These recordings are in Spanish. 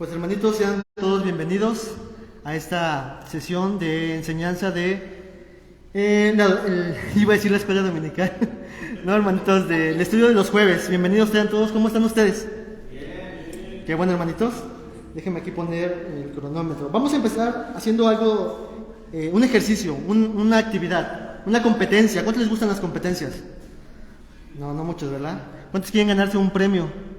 Pues hermanitos, sean todos bienvenidos a esta sesión de enseñanza iba a decir la escuela dominical, no hermanitos, del estudio de los jueves. Bienvenidos sean todos, ¿cómo están ustedes? Bien. Qué bueno hermanitos, déjenme aquí poner el cronómetro. Vamos a empezar haciendo algo, un ejercicio, una actividad, una competencia. ¿Cuántos les gustan las competencias? No muchos, ¿verdad? ¿Cuántos quieren ganarse un premio?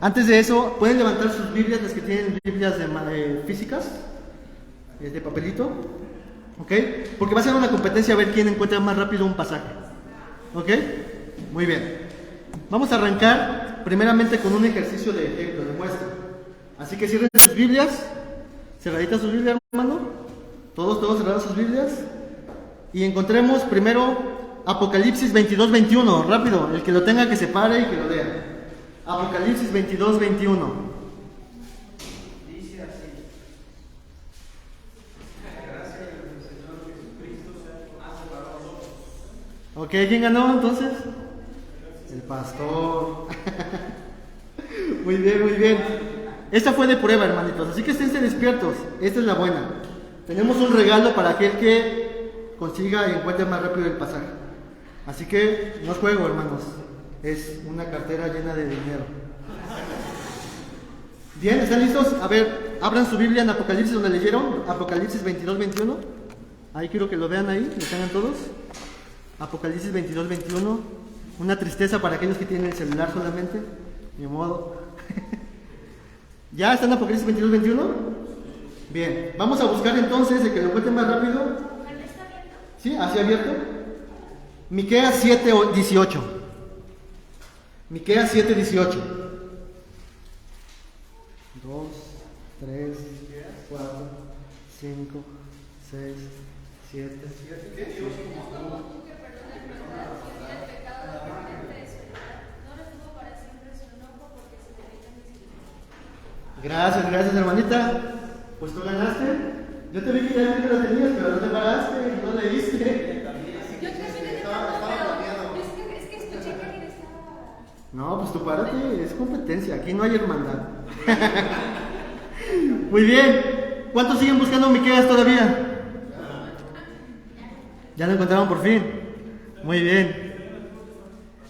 Antes de eso, pueden levantar sus Biblias, las que tienen Biblias físicas, de papelito, ¿ok? Porque va a ser una competencia a ver quién encuentra más rápido un pasaje, ¿ok? Muy bien. Vamos a arrancar primeramente con un ejercicio de ejemplo, de muestra. Así que cierren sus Biblias, cerraditas sus Biblias, hermano, todos cerrados sus Biblias, y encontremos primero Apocalipsis 22-21, rápido, el que lo tenga que se pare y que lo lea. Apocalipsis 22, 21. Dice así: gracias del Señor Jesucristo hace para nosotros. Ok, ¿quién ganó entonces? El pastor. Muy bien. Esta fue de prueba, hermanitos, así que esténse despiertos. Esta es la buena. Tenemos un regalo para aquel que consiga y encuentre más rápido el pasaje. Así que no es juego, hermanos. Es una cartera llena de dinero. Bien, ¿están listos? A ver, abran su Biblia en Apocalipsis donde leyeron, Apocalipsis 22-21. Ahí quiero que lo vean ahí, lo tengan todos. Apocalipsis 22-21. Una tristeza para aquellos que tienen el celular solamente. Ni modo. ¿Ya están en Apocalipsis 22-21? Bien, vamos a buscar entonces el que lo encuentre más rápido. ¿Sí? ¿Así abierto? Miqueas 7-18. Miqueas 7:18. 2, 3, 4, 5, 6, 7. Gracias, hermanita. Pues tú ganaste. Yo te vi que ya lo tenías, pero no te paraste, no leíste. No, pues tú párate, es competencia, aquí no hay hermandad. Muy bien, ¿cuántos siguen buscando Miqueas todavía? ¿Ya lo encontraron por fin? Muy bien.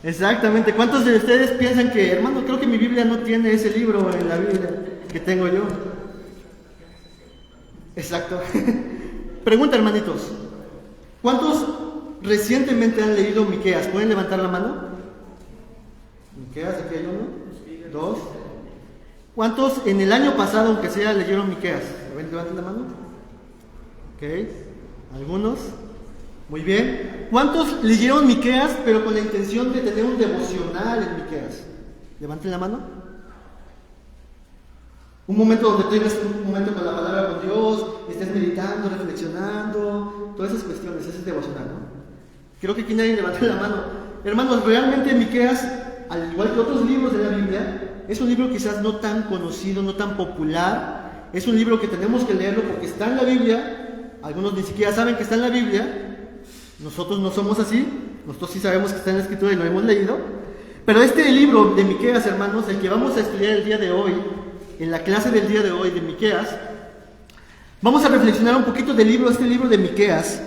Exactamente, ¿cuántos de ustedes piensan que, hermano, creo que mi Biblia no tiene ese libro en la Biblia que tengo yo? Exacto. Pregunta, hermanitos, ¿cuántos recientemente han leído Miqueas? ¿Pueden levantar la mano? Miqueas, aquí hay uno, dos. ¿Cuántos en el año pasado, aunque sea, leyeron Miqueas? Levanten la mano. Ok, algunos. Muy bien. ¿Cuántos leyeron Miqueas, pero con la intención de tener un devocional en Miqueas? Levanten la mano. Un momento donde tengas un momento con la palabra con Dios, estés meditando, reflexionando, todas esas cuestiones, ese es devocional, ¿no? Creo que aquí nadie levantó la mano. Hermanos, realmente Miqueas, al igual que otros libros de la Biblia, es un libro quizás no tan conocido, no tan popular. Es un libro que tenemos que leerlo porque está en la Biblia. Algunos ni siquiera saben que está en la Biblia. Nosotros no somos así. Nosotros sí sabemos que está en la Escritura y lo hemos leído. Pero este libro de Miqueas, hermanos, el que vamos a estudiar el día de hoy, en la clase del día de hoy de Miqueas, vamos a reflexionar un poquito del libro, este libro de Miqueas,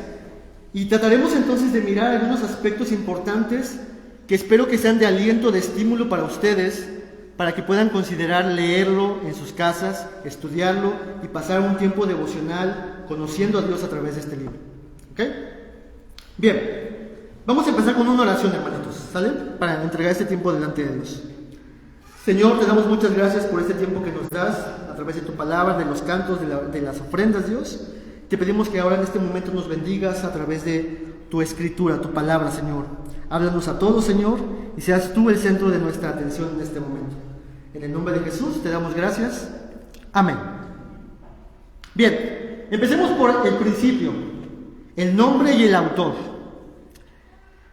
y trataremos entonces de mirar algunos aspectos importantes que espero que sean de aliento, de estímulo para ustedes, para que puedan considerar leerlo en sus casas, estudiarlo y pasar un tiempo devocional conociendo a Dios a través de este libro. ¿Ok? Bien, vamos a empezar con una oración, hermanitos, ¿sale? Para entregar este tiempo delante de Dios. Señor, te damos muchas gracias por este tiempo que nos das a través de tu palabra, de los cantos, de las ofrendas, Dios. Te pedimos que ahora en este momento nos bendigas a través de tu escritura, tu palabra, Señor. Háblanos a todos, Señor, y seas tú el centro de nuestra atención en este momento. En el nombre de Jesús te damos gracias. Amén. Bien, empecemos por el principio, el nombre y el autor.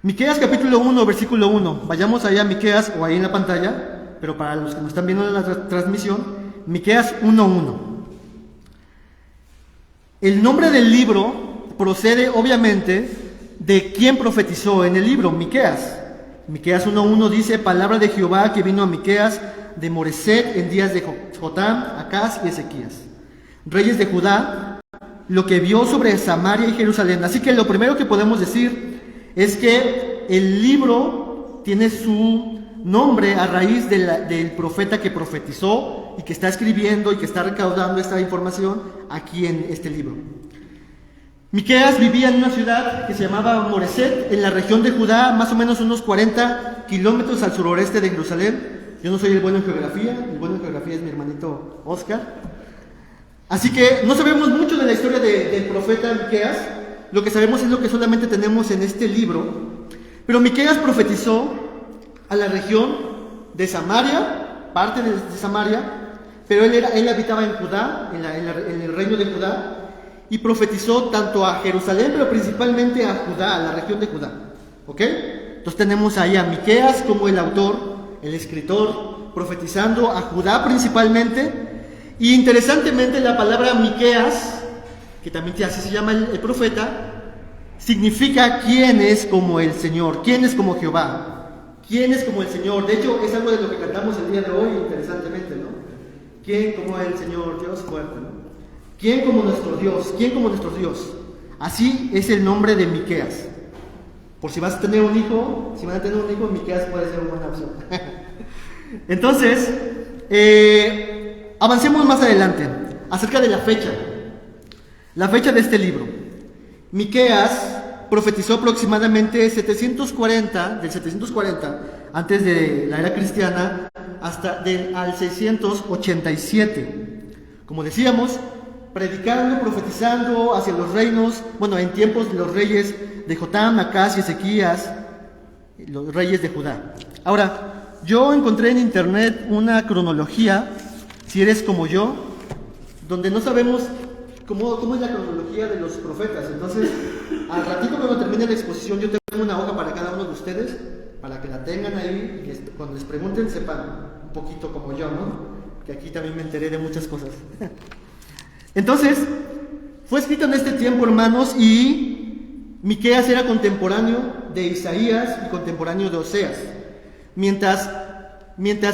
Miqueas capítulo 1, versículo 1. Vayamos allá a Miqueas, o ahí en la pantalla, pero para los que nos están viendo en la transmisión, Miqueas 1:1. El nombre del libro procede obviamente de quien profetizó en el libro, Miqueas. Miqueas 1:1 dice: palabra de Jehová que vino a Miqueas, de Moreset en días de Jotam, Acaz y Ezequías, reyes de Judá, lo que vio sobre Samaria y Jerusalén. Así que lo primero que podemos decir es que el libro tiene su nombre a raíz del profeta que profetizó y que está escribiendo y que está recaudando esta información aquí en este libro. Miqueas vivía en una ciudad que se llamaba Moreset, en la región de Judá, más o menos unos 40 kilómetros al suroreste de Jerusalén. Yo no soy el bueno en geografía, el bueno en geografía es mi hermanito Oscar. Así que no sabemos mucho de la historia del profeta Miqueas. Lo que sabemos es lo que solamente tenemos en este libro. Pero Miqueas profetizó a la región de Samaria, parte de Samaria, pero él habitaba en Judá, en el reino de Judá, y profetizó tanto a Jerusalén, pero principalmente a Judá, a la región de Judá. ¿Ok? Entonces tenemos ahí a Miqueas como el autor, el escritor, profetizando a Judá principalmente. Y interesantemente la palabra Miqueas, que también así se llama el profeta, significa quién es como el Señor, quién es como Jehová, quién es como el Señor. De hecho, es algo de lo que cantamos el día de hoy, interesantemente, ¿no? ¿Quién como el Señor, Dios fuerte, ¿no? ¿Quién como nuestro Dios? ¿Quién como nuestro Dios? Así es el nombre de Miqueas. Por si vas a tener un hijo, si van a tener un hijo, Miqueas puede ser una buena opción. Entonces, avancemos más adelante, acerca de la fecha de este libro. Miqueas profetizó aproximadamente del 740 antes de la era cristiana hasta al 687. Como decíamos, predicando, profetizando hacia los reinos, en tiempos de los reyes de Jotam, Acaz y Ezequías, los reyes de Judá. Ahora, yo encontré en internet una cronología, si eres como yo, donde no sabemos cómo es la cronología de los profetas. Entonces, al ratito cuando termine la exposición, yo tengo una hoja para cada uno de ustedes, para que la tengan ahí, y que cuando les pregunten sepan un poquito como yo, ¿no? Que aquí también me enteré de muchas cosas. Entonces, fue escrito en este tiempo, hermanos, y Miqueas era contemporáneo de Isaías y contemporáneo de Oseas. Mientras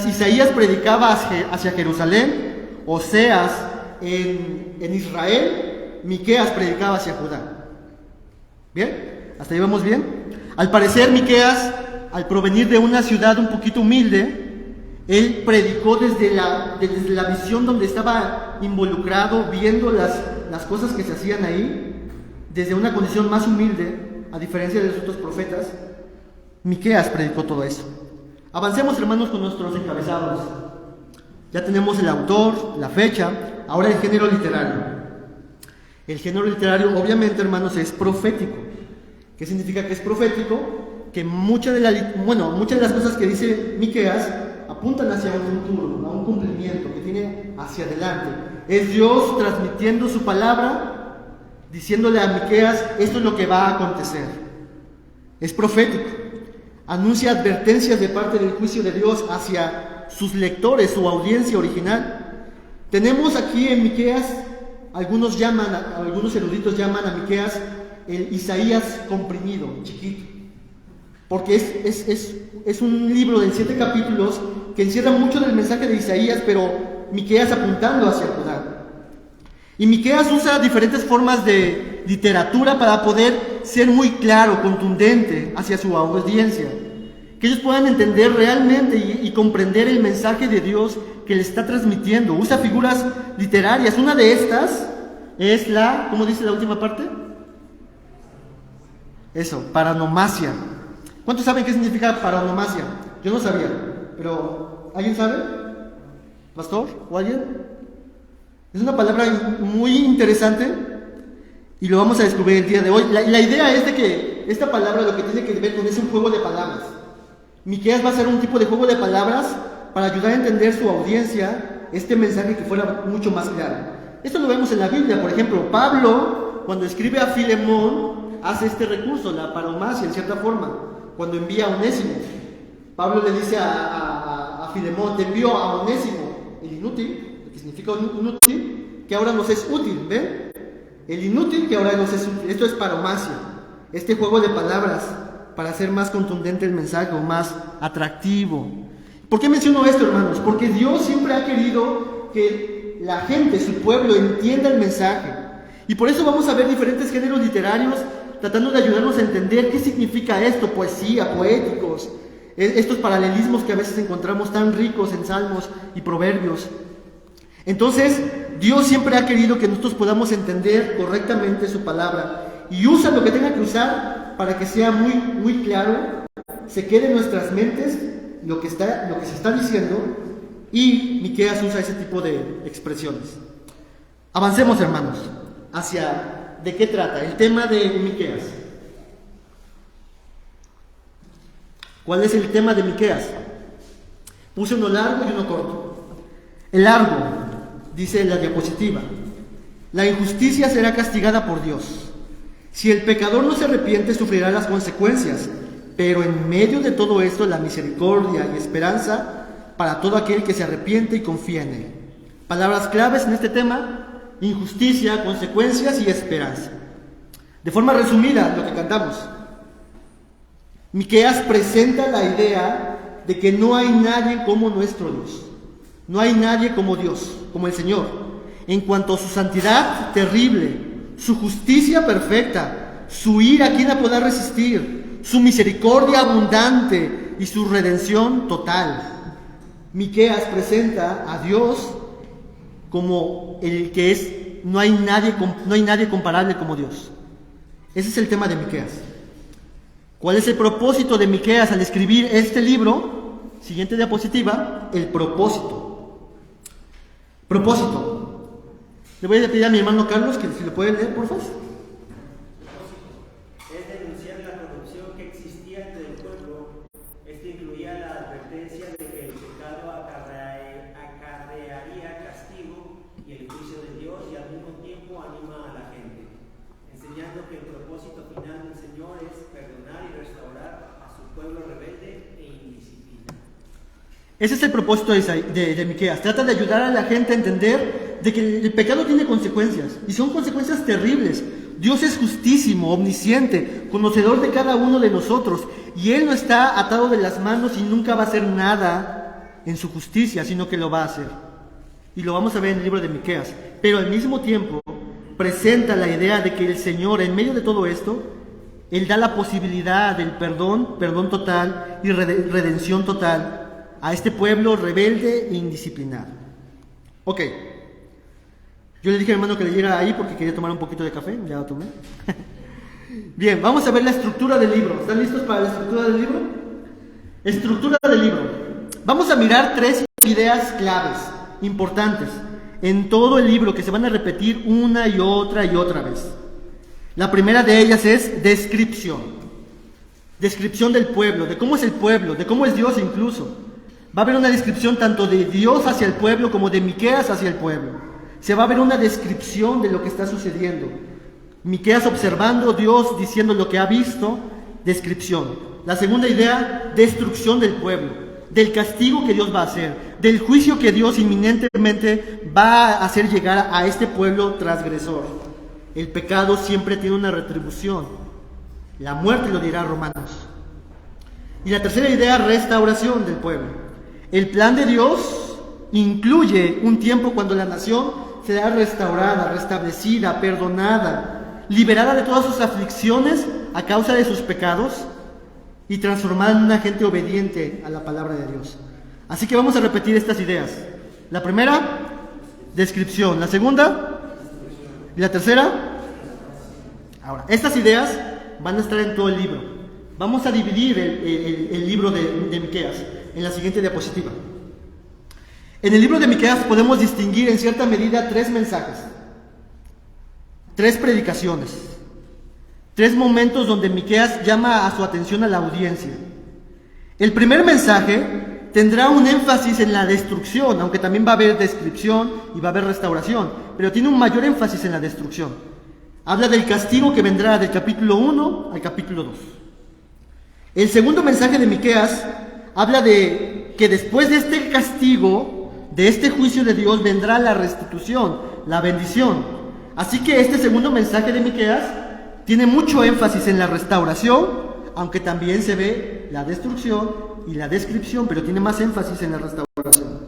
Isaías predicaba hacia Jerusalén, Oseas en Israel, Miqueas predicaba hacia Judá. ¿Bien? ¿Hasta ahí vamos bien? Al parecer, Miqueas, al provenir de una ciudad un poquito humilde, él predicó desde la visión donde estaba involucrado, viendo las cosas que se hacían ahí, desde una condición más humilde, a diferencia de los otros profetas. Miqueas predicó todo eso. Avancemos, hermanos, con nuestros encabezados. Ya tenemos el autor, la fecha, ahora el género literario. El género literario, obviamente, hermanos, es profético. ¿Qué significa que es profético? Que muchas de las cosas que dice Miqueas apuntan hacia un futuro, a un cumplimiento que tiene hacia adelante. Es Dios transmitiendo su palabra, diciéndole a Miqueas, esto es lo que va a acontecer. Es profético. Anuncia advertencias de parte del juicio de Dios hacia sus lectores, su audiencia original. Tenemos aquí en Miqueas, algunos eruditos llaman a Miqueas el Isaías comprimido, chiquito. Porque es un libro de 7 capítulos que encierra mucho del mensaje de Isaías, pero Miqueas apuntando hacia Judá. Y Miqueas usa diferentes formas de literatura para poder ser muy claro, contundente hacia su audiencia. Que ellos puedan entender realmente y comprender el mensaje de Dios que le está transmitiendo. Usa figuras literarias. Una de estas es ¿cómo dice la última parte? Eso, paronomasia. ¿Cuántos saben qué significa paronomasia? Yo no sabía, pero ¿alguien sabe? ¿Pastor? ¿O alguien? Es una palabra muy interesante y lo vamos a descubrir el día de hoy. La idea es de que esta palabra lo que tiene que ver con es un juego de palabras. Miqueas va a hacer un tipo de juego de palabras para ayudar a entender su audiencia este mensaje que fuera mucho más claro. Esto lo vemos en la Biblia. Por ejemplo, Pablo, cuando escribe a Filemón, hace este recurso, la paronomasia, en cierta forma. Cuando envía a Onésimo, Pablo le dice a Filemón, te envío a Onésimo, el inútil, que significa inútil, que ahora nos es útil, ¿ven? El inútil que ahora nos es útil. Esto es paronomasia, este juego de palabras para hacer más contundente el mensaje o más atractivo. ¿Por qué menciono esto, hermanos? Porque Dios siempre ha querido que la gente, su pueblo, entienda el mensaje. Y por eso vamos a ver diferentes géneros literarios tratando de ayudarnos a entender qué significa esto, poesía, poéticos, estos paralelismos que a veces encontramos tan ricos en salmos y proverbios. Entonces, Dios siempre ha querido que nosotros podamos entender correctamente su palabra y usa lo que tenga que usar para que sea muy, muy claro, se quede en nuestras mentes lo que se está diciendo, y Miqueas usa ese tipo de expresiones. Avancemos, hermanos, hacia ¿de qué trata? El tema de Miqueas. ¿Cuál es el tema de Miqueas? Puse uno largo y uno corto. El largo, dice en la diapositiva: la injusticia será castigada por Dios. Si el pecador no se arrepiente, sufrirá las consecuencias, pero en medio de todo esto, la misericordia y esperanza para todo aquel que se arrepiente y confía en él. Palabras claves en este tema: injusticia, consecuencias y esperanza. De forma resumida, lo que cantamos, Miqueas presenta la idea de que no hay nadie como nuestro Dios. No hay nadie como Dios, como el Señor, en cuanto a su santidad terrible, su justicia perfecta, su ira, ¿quién la podrá resistir?, su misericordia abundante y su redención total. Miqueas presenta a Dios como el que es, no hay nadie comparable como Dios. Ese es el tema de Miqueas. ¿Cuál es el propósito de Miqueas al escribir este libro? Siguiente diapositiva, el propósito. Propósito. Le voy a pedir a mi hermano Carlos que si lo puede leer, por favor. Es denunciar la corrupción que existía entre el pueblo. Esto incluía la advertencia de que el pecado acarrearía castigo y el juicio de Dios, y al mismo tiempo anima a la gente, enseñando que el propósito final del Señor es perdonar y restaurar a su pueblo rebelde e indisciplinado. Ese es el propósito de Miqueas. Trata de ayudar a la gente a entender de que el pecado tiene consecuencias, y son consecuencias terribles. Dios es justísimo, omnisciente, conocedor de cada uno de nosotros, y Él no está atado de las manos y nunca va a hacer nada en su justicia, sino que lo va a hacer. Y lo vamos a ver en el libro de Miqueas. Pero al mismo tiempo presenta la idea de que el Señor, en medio de todo esto, Él da la posibilidad del perdón total y redención total a este pueblo rebelde e indisciplinado. Ok. Yo le dije al hermano que leyera ahí porque quería tomar un poquito de café, ya lo tomé. Bien, vamos a ver la estructura del libro. ¿Están listos para la estructura del libro? Estructura del libro. Vamos a mirar 3 ideas claves, importantes, en todo el libro, que se van a repetir una y otra vez. La primera de ellas es descripción. Descripción del pueblo, de cómo es el pueblo, de cómo es Dios incluso. Va a haber una descripción tanto de Dios hacia el pueblo como de Miqueas hacia el pueblo. Se va a ver una descripción de lo que está sucediendo. Miqueas observando, Dios diciendo lo que ha visto, descripción. La segunda idea, destrucción del pueblo, del castigo que Dios va a hacer, del juicio que Dios inminentemente va a hacer llegar a este pueblo transgresor. El pecado siempre tiene una retribución. La muerte, lo dirá Romanos. Y la tercera idea, restauración del pueblo. El plan de Dios incluye un tiempo cuando la nación será restaurada, restablecida, perdonada, liberada de todas sus aflicciones a causa de sus pecados y transformada en una gente obediente a la palabra de Dios. Así que vamos a repetir estas ideas. La primera, descripción. La segunda, y la tercera. Ahora, estas ideas van a estar en todo el libro. Vamos a dividir el libro de Miqueas en la siguiente diapositiva. En el libro de Miqueas podemos distinguir en cierta medida 3 mensajes, 3 predicaciones, 3 momentos donde Miqueas llama a su atención a la audiencia. El primer mensaje tendrá un énfasis en la destrucción, aunque también va a haber descripción y va a haber restauración, pero tiene un mayor énfasis en la destrucción. Habla del castigo que vendrá del capítulo 1 al capítulo 2. El segundo mensaje de Miqueas habla de que después de este castigo, de este juicio de Dios, vendrá la restitución, la bendición. Así que este segundo mensaje de Miqueas tiene mucho énfasis en la restauración, aunque también se ve la destrucción y la descripción, pero tiene más énfasis en la restauración.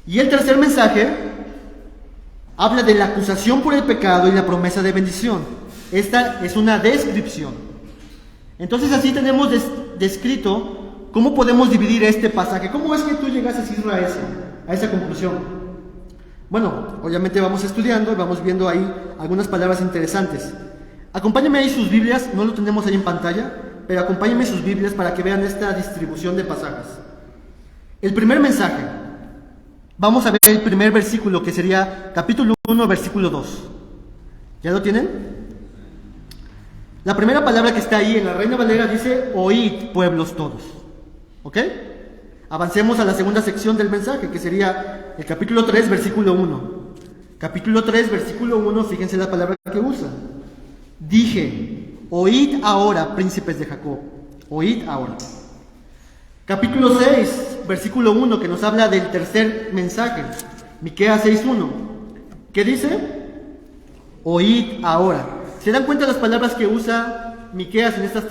Y el tercer mensaje habla de la acusación por el pecado y la promesa de bendición. Esta es una descripción. Entonces así tenemos descrito cómo podemos dividir este pasaje. ¿Cómo es que tú llegas a esa conclusión? Bueno, obviamente vamos estudiando y vamos viendo ahí algunas palabras interesantes. Acompáñenme ahí sus Biblias, no lo tenemos ahí en pantalla, pero acompáñenme sus Biblias para que vean esta distribución de pasajes. El primer mensaje, vamos a ver el primer versículo, que sería capítulo 1, versículo 2. ¿Ya lo tienen? La primera palabra que está ahí en la Reina Valera dice: oíd, pueblos todos. ¿Ok? Avancemos a la segunda sección del mensaje, que sería el capítulo 3, versículo 1. Capítulo 3, versículo 1, fíjense la palabra que usa. Dije: oíd ahora, príncipes de Jacob. Oíd ahora. Capítulo 6, versículo 1, que nos habla del tercer mensaje. Miqueas 6:1. ¿Qué dice? Oíd ahora. ¿Se dan cuenta las palabras que usa Miqueas en estos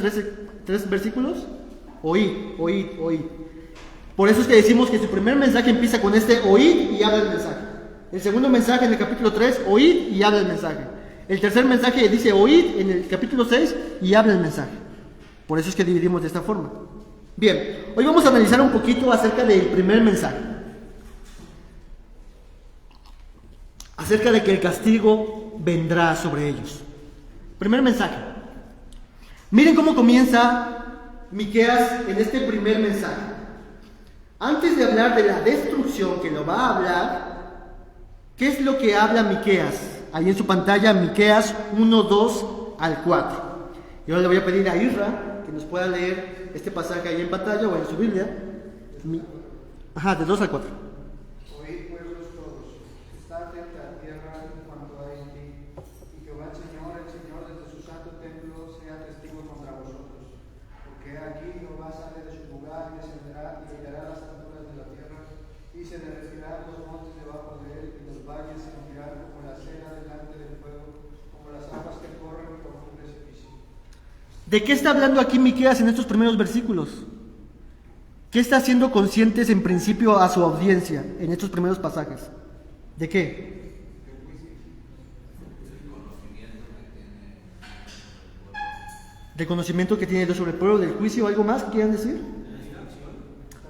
tres versículos? Oíd, oíd, oíd. Por eso es que decimos que su primer mensaje empieza con este oíd y habla el mensaje. El segundo mensaje en el capítulo 3, oíd y habla el mensaje. El tercer mensaje dice oíd en el capítulo 6 y habla el mensaje. Por eso es que dividimos de esta forma. Bien, hoy vamos a analizar un poquito acerca del primer mensaje. Acerca de que el castigo vendrá sobre ellos. Primer mensaje. Miren cómo comienza Miqueas en este primer mensaje. Antes de hablar de la destrucción, que lo va a hablar, ¿qué es lo que habla Miqueas? Ahí en su pantalla, Miqueas 1, 2 al 4. Y ahora le voy a pedir a Isra que nos pueda leer este pasaje ahí en pantalla o en su Biblia. De 2 al 4. Oíd, pueblos todos, está atenta a tierra en cuanto hay en ti, y Jehová el Señor desde su santo templo sea testigo contra vosotros. Porque aquí Jehová sale de su lugar y descenderá y hollará las alturas de la tierra, y se derretirán los montes debajo de él, y los valles se hundirán como la cera delante del fuego, como las aguas que corren por un precipicio. ¿De qué está hablando aquí Miqueas en estos primeros versículos? ¿Qué está haciendo conscientes en principio a su audiencia en estos primeros pasajes? ¿De qué? Del conocimiento que tiene Dios sobre el pueblo, del juicio, ¿algo más que quieran decir?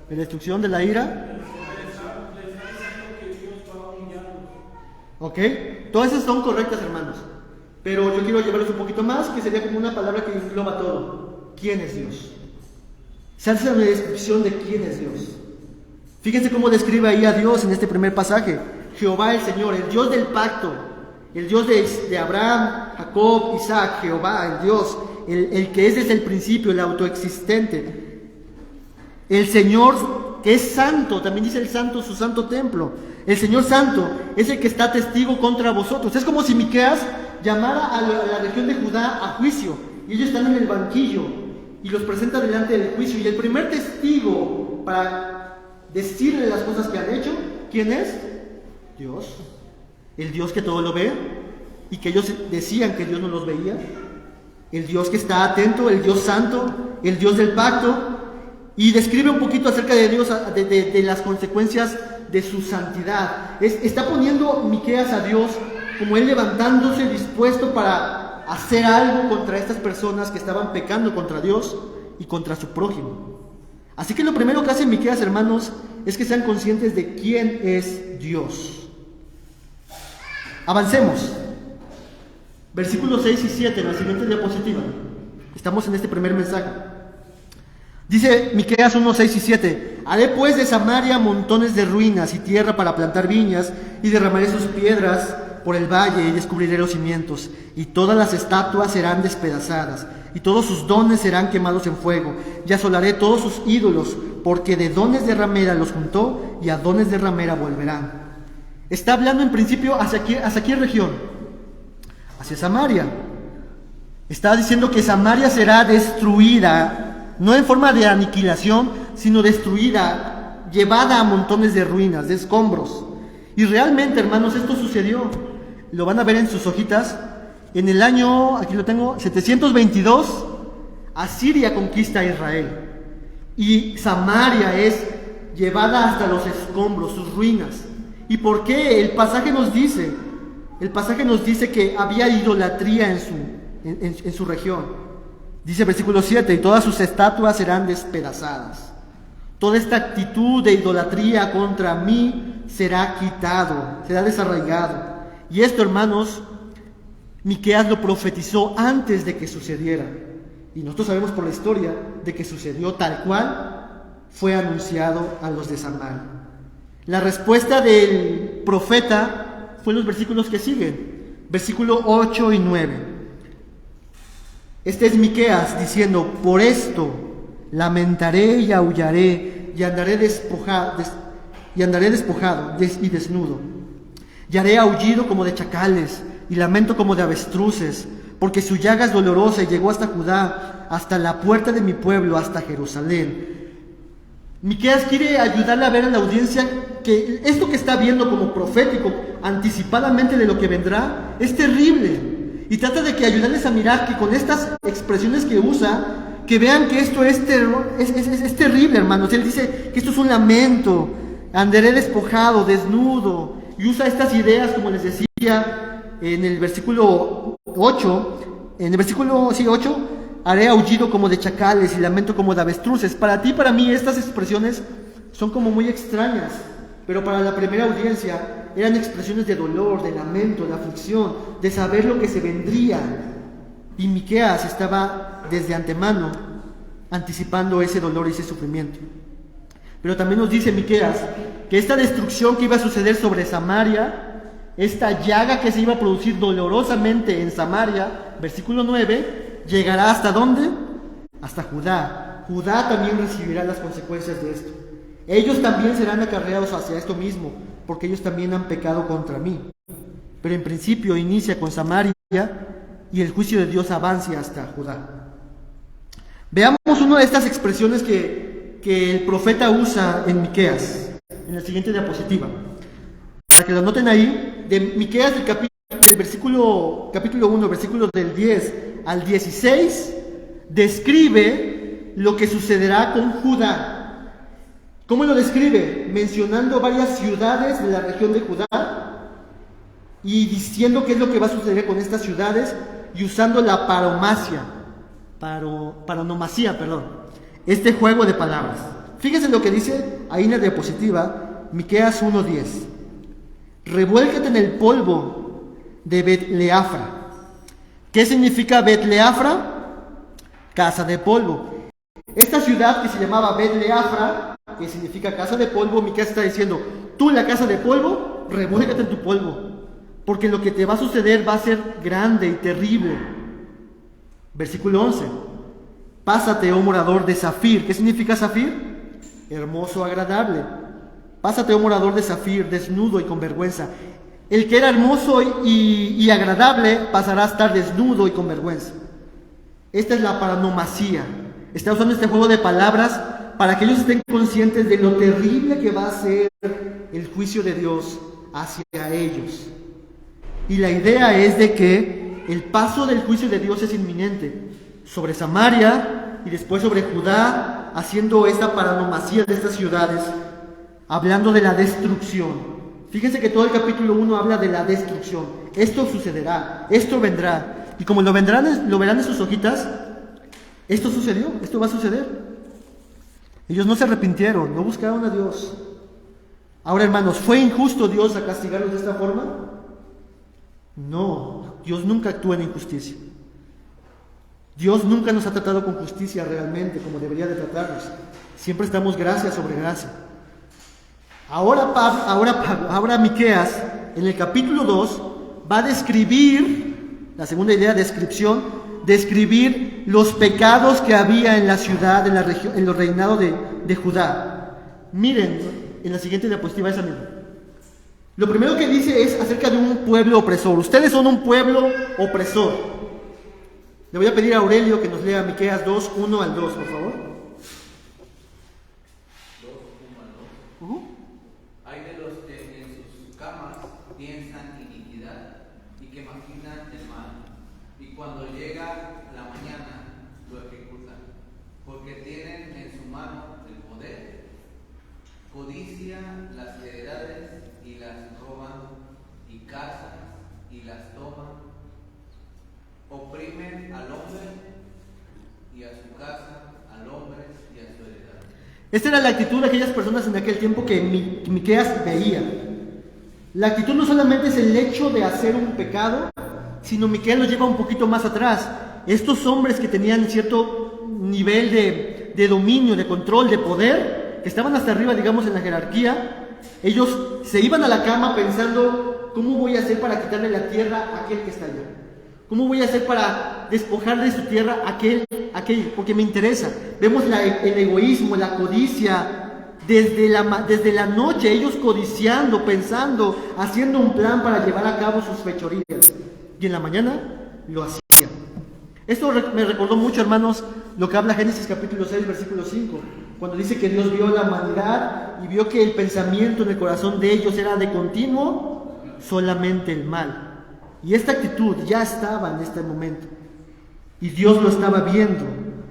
De la destrucción, de la ira. Ok, todas esas son correctas, hermanos. Pero yo quiero llevarlos un poquito más, que sería como una palabra que engloba todo. ¿Quién es Dios? Se hace una descripción de quién es Dios. Fíjense cómo describe ahí a Dios en este primer pasaje. Jehová el Señor, el Dios del pacto, el Dios de Abraham, Jacob, Isaac, Jehová, el Dios, el que es desde el principio, el autoexistente. El Señor que es santo, también dice el santo, su santo templo. El Señor santo es el que está testigo contra vosotros. Es como si Miqueas llamara a la región de Judá a juicio, y ellos están en el banquillo y los presenta delante del juicio, y el primer testigo para decirle las cosas que han hecho, ¿quién es? Dios. El Dios que todo lo ve y que ellos decían que Dios no los veía. El Dios que está atento, el Dios santo, el Dios del pacto, y describe un poquito acerca de Dios, de las consecuencias de su santidad. Está poniendo Miqueas a Dios como él levantándose dispuesto para hacer algo contra estas personas que estaban pecando contra Dios y contra su prójimo. Así que lo primero que hace Miqueas, hermanos, es que sean conscientes de quién es Dios. Avancemos. Versículos 6 y 7 en la siguiente diapositiva. Estamos en este primer mensaje. Dice Miqueas 1, 6 y 7: haré pues de Samaria montones de ruinas y tierra para plantar viñas, y derramaré sus piedras por el valle, y descubriré los cimientos, y todas las estatuas serán despedazadas, y todos sus dones serán quemados en fuego, y asolaré todos sus ídolos, porque de dones de ramera los juntó, y a dones de ramera volverán. Está hablando en principio hacia qué región, hacia Samaria. Está diciendo que Samaria será destruida, no en forma de aniquilación, sino destruida, llevada a montones de ruinas, de escombros. Y realmente, hermanos, esto sucedió. Lo van a ver en sus hojitas. En el año, aquí lo tengo, 722, Asiria conquista a Israel. y Samaria es llevada hasta los escombros, sus ruinas. ¿Y por qué? El pasaje nos dice que había idolatría en su región. Dice versículo 7, y todas sus estatuas serán despedazadas. Toda esta actitud de idolatría contra mí será quitado, será desarraigado. Y esto, hermanos, Miqueas lo profetizó antes de que sucediera. Y nosotros sabemos por la historia de que sucedió tal cual fue anunciado a los de Samaria. La respuesta del profeta fue en los versículos que siguen, versículos 8 y 9. Este es Miqueas diciendo: por esto lamentaré y aullaré y andaré despojado y desnudo. Y haré aullido como de chacales y lamento como de avestruces, porque su llaga es dolorosa y llegó hasta Judá, hasta la puerta de mi pueblo, hasta Jerusalén. Miqueas quiere ayudarle a ver en la audiencia que esto que está viendo como profético, anticipadamente de lo que vendrá, es terrible. Y trata de que ayudarles a mirar que con estas expresiones que usa, que vean que esto es terrible, hermanos. Él dice que esto es un lamento, andaré despojado, desnudo, y usa estas ideas, como les decía, en el versículo 8, haré aullido como de chacales y lamento como de avestruces. Para ti y para mí estas expresiones son como muy extrañas, pero para la primera audiencia eran expresiones de dolor, de lamento, de aflicción, de saber lo que se vendría. Y Miqueas estaba desde antemano anticipando ese dolor y ese sufrimiento. Pero también nos dice Miqueas que esta destrucción que iba a suceder sobre Samaria, esta llaga que se iba a producir dolorosamente en Samaria, versículo 9, llegará ¿hasta dónde? Hasta Judá. Judá también recibirá las consecuencias de esto. Ellos también serán acarreados hacia esto mismo, porque ellos también han pecado contra mí. Pero en principio inicia con Samaria y el juicio de Dios avanza hasta Judá. Veamos una de estas expresiones que el profeta usa en Miqueas, en la siguiente diapositiva. Para que lo noten ahí, de Miqueas del capítulo 1, versículos del 10 al 16, describe lo que sucederá con Judá. ¿Cómo lo describe? Mencionando varias ciudades de la región de Judá y diciendo qué es lo que va a suceder con estas ciudades y usando la paronomasía, este juego de palabras. Fíjense lo que dice ahí en la diapositiva, Miqueas 1:10. Revuélcate en el polvo de Bet-Leafra. ¿Qué significa Bet-Leafra? Casa de polvo. Esta ciudad que se llamaba Bet-Leafra, que significa casa de polvo, Miqueas está diciendo: tú, la casa de polvo, revuélcate en tu polvo, porque lo que te va a suceder va a ser grande y terrible. Versículo 11. Pásate, oh morador de Zafir. ¿Qué significa Zafir? Hermoso, agradable. Pásate, oh morador de Zafir, desnudo y con vergüenza. El que era hermoso y agradable pasará a estar desnudo y con vergüenza. Esta es la paronomasía. Está usando este juego de palabras para que ellos estén conscientes de lo terrible que va a ser el juicio de Dios hacia ellos. Y la idea es de que el paso del juicio de Dios es inminente sobre Samaria y después sobre Judá, haciendo esta paronomasía de estas ciudades, hablando de la destrucción. Fíjense que todo el capítulo 1 habla de la destrucción. Esto sucederá, esto vendrá. Y como lo verán en sus hojitas, esto sucedió, esto va a suceder. Ellos no se arrepintieron, no buscaron a Dios. Ahora, hermanos, ¿fue injusto Dios a castigarlos de esta forma? No, Dios nunca actúa en injusticia. Dios nunca nos ha tratado con justicia realmente, como debería de tratarnos. Siempre estamos gracia sobre gracia. Ahora Miqueas, en el capítulo 2, va a describir, la segunda idea, describir los pecados que había en la ciudad, en la región, en los reinados de Judá. Miren, en la siguiente diapositiva esa misma. Lo primero que dice es acerca de un pueblo opresor. Ustedes son un pueblo opresor. Le voy a pedir a Aurelio que nos lea Miqueas 2, 1 al 2, por favor. 2, 1 al 2. Hay de los que en sus camas piensan iniquidad y que maquinan el mal, y cuando llega la mañana lo ejecutan. porque tienen en su mano el poder, codician las heredades y las roban, y cazan y las toman, oprimen al hombre y a su casa, al hombre y a su heredad. Esta era la actitud de aquellas personas en aquel tiempo que Miqueas veía. La actitud no solamente es el hecho de hacer un pecado, sino Miqueas lo lleva un poquito más atrás. Estos hombres que tenían cierto nivel de dominio, de control, de poder, que estaban hasta arriba, digamos, en la jerarquía, ellos se iban a la cama pensando: ¿cómo voy a hacer para quitarle la tierra a aquel que está allá? ¿Cómo voy a hacer para despojar de su tierra a aquel? Porque me interesa. Vemos el egoísmo, la codicia, desde la noche, ellos codiciando, pensando, haciendo un plan para llevar a cabo sus fechorías. Y en la mañana lo hacían. Esto me recordó mucho, hermanos, lo que habla Génesis capítulo 6, versículo 5, cuando dice que Dios vio la humanidad y vio que el pensamiento en el corazón de ellos era de continuo solamente el mal. Y esta actitud ya estaba en este momento. Y Dios lo estaba viendo.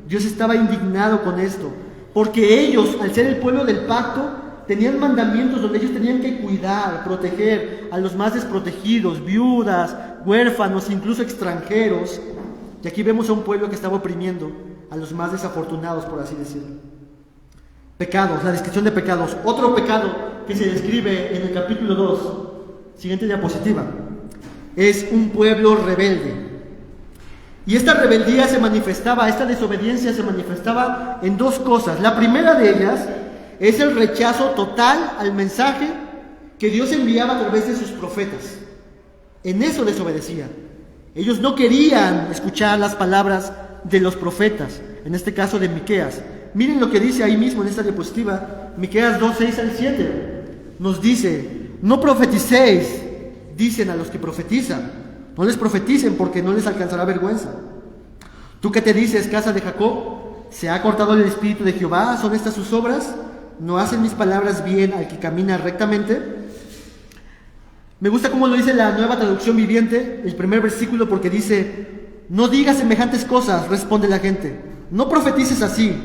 Dios estaba indignado con esto. Porque ellos, al ser el pueblo del pacto, tenían mandamientos donde ellos tenían que cuidar, proteger a los más desprotegidos, viudas, huérfanos, incluso extranjeros. Y aquí vemos a un pueblo que estaba oprimiendo a los más desafortunados, por así decirlo. Pecados, la descripción de pecados. Otro pecado que se describe en el capítulo 2, siguiente diapositiva, es un pueblo rebelde. Y esta rebeldía se manifestaba, esta desobediencia se manifestaba en dos cosas. La primera de ellas es el rechazo total al mensaje que Dios enviaba a través de sus profetas. En eso desobedecían. Ellos no querían escuchar las palabras de los profetas, en este caso de Miqueas. Miren lo que dice ahí mismo en esta diapositiva, Miqueas 2, 6 al 7. Nos dice: no profeticéis, dicen a los que profetizan, no les profeticen porque no les alcanzará vergüenza. ¿Tú qué te dices, casa de Jacob? ¿Se ha cortado el espíritu de Jehová? ¿Son estas sus obras? ¿No hacen mis palabras bien al que camina rectamente? Me gusta cómo lo dice la Nueva Traducción Viviente, el primer versículo, porque dice: no digas semejantes cosas, responde la gente, no profetices así,